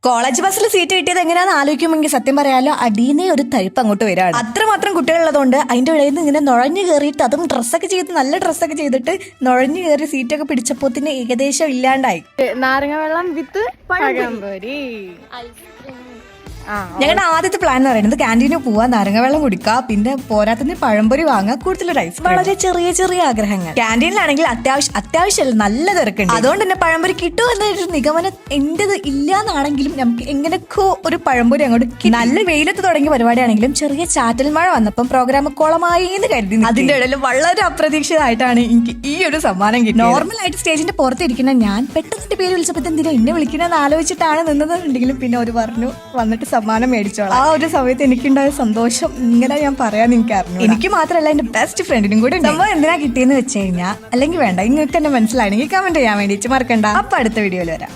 College ബസ്സിൽ seat കിട്ടിയത് എങ്ങനെയാന്ന് ആലോചിക്കുമെങ്കിൽ സത്യം പറയാലോ അടീനെ ഒരു തഴുപ്പ് അങ്ങോട്ട് വരാണ്. അത്രമാത്രം കുട്ടികളുള്ളതുകൊണ്ട് അതിന്റെ ഇടയിൽ നിന്ന് ഇങ്ങനെ നുഴഞ്ഞു കയറിയിട്ട് അതും ഡ്രസ്സൊക്കെ ചെയ്ത് നല്ല ഡ്രസ്സൊക്കെ ചെയ്തിട്ട് നുഴഞ്ഞു കയറി സീറ്റൊക്കെ പിടിച്ചപ്പോ ഏകദേശം ഇല്ലാണ്ടായി. നാരങ്ങ വെള്ളം വിത്ത് പഴംപൊരി. ഞങ്ങളുടെ ആദ്യത്തെ പ്ലാൻ എന്ന് പറയുന്നത് ക്യാൻറ്റീനിൽ പോവാ, നാരങ്ങ കുടിക്കുക, പിന്നെ പോരാത്തതിന് പഴംപൊരി വാങ്ങുക, കൂടുതൽ റൈസ്. വളരെ ചെറിയ ചെറിയ ആഗ്രഹങ്ങൾ. ക്യാൻറ്റീനിലാണെങ്കിൽ അത്യാവശ്യമല്ല നല്ല തിരക്കുണ്ട്. അതുകൊണ്ട് തന്നെ പഴംപൊരി കിട്ടും എന്നൊരു നിഗമനം എന്റേത് ഇല്ലാന്നാണെങ്കിലും നമുക്ക് എങ്ങനെയൊക്കെ ഒരു പഴംപൊരി അങ്ങോട്ട് നല്ല വെയിലത്ത് തുടങ്ങിയ പരിപാടിയാണെങ്കിലും ചെറിയ ചാറ്റൽ മഴ വന്നപ്പം പ്രോഗ്രാം കോളമായി എന്ന് കരുതി. അതിന്റെ ഇടയിൽ വളരെ അപ്രതീക്ഷിതമായിട്ടാണ് എനിക്ക് ഈ ഒരു സമ്മാനം കിട്ടിയത്. നോർമലായിട്ട് സ്റ്റേജിന്റെ പുറത്തിരിക്കുന്ന ഞാൻ പെട്ടെന്ന് പേര് വിളിച്ചപ്പോൾ എന്തിനാ എന്നെ വിളിക്കണമെന്ന് ആലോചിച്ചിട്ടാണ് നിന്നതെന്നുണ്ടെങ്കിലും പിന്നെ അവർ പറഞ്ഞു വന്നിട്ട് സമ്മാനം മേടിച്ചോളാം. ആ ഒരു സമയത്ത് എനിക്കുണ്ടായ സന്തോഷം ഇങ്ങനെ ഞാൻ പറയാൻ എനിക്കറിഞ്ഞു. എനിക്ക് മാത്രമല്ല എന്റെ ബെസ്റ്റ് ഫ്രണ്ടിനും കൂടി സംഭവം എന്തിനാ കിട്ടിയെന്ന് വെച്ച് കഴിഞ്ഞാൽ അല്ലെങ്കിൽ വേണ്ട നിങ്ങൾക്ക് തന്നെ മനസ്സിലാണെങ്കിൽ കമന്റ് ചെയ്യാൻ വേണ്ടിയിട്ട് മറക്കണ്ട. അപ്പൊ അടുത്ത വീഡിയോയിൽ വരാം.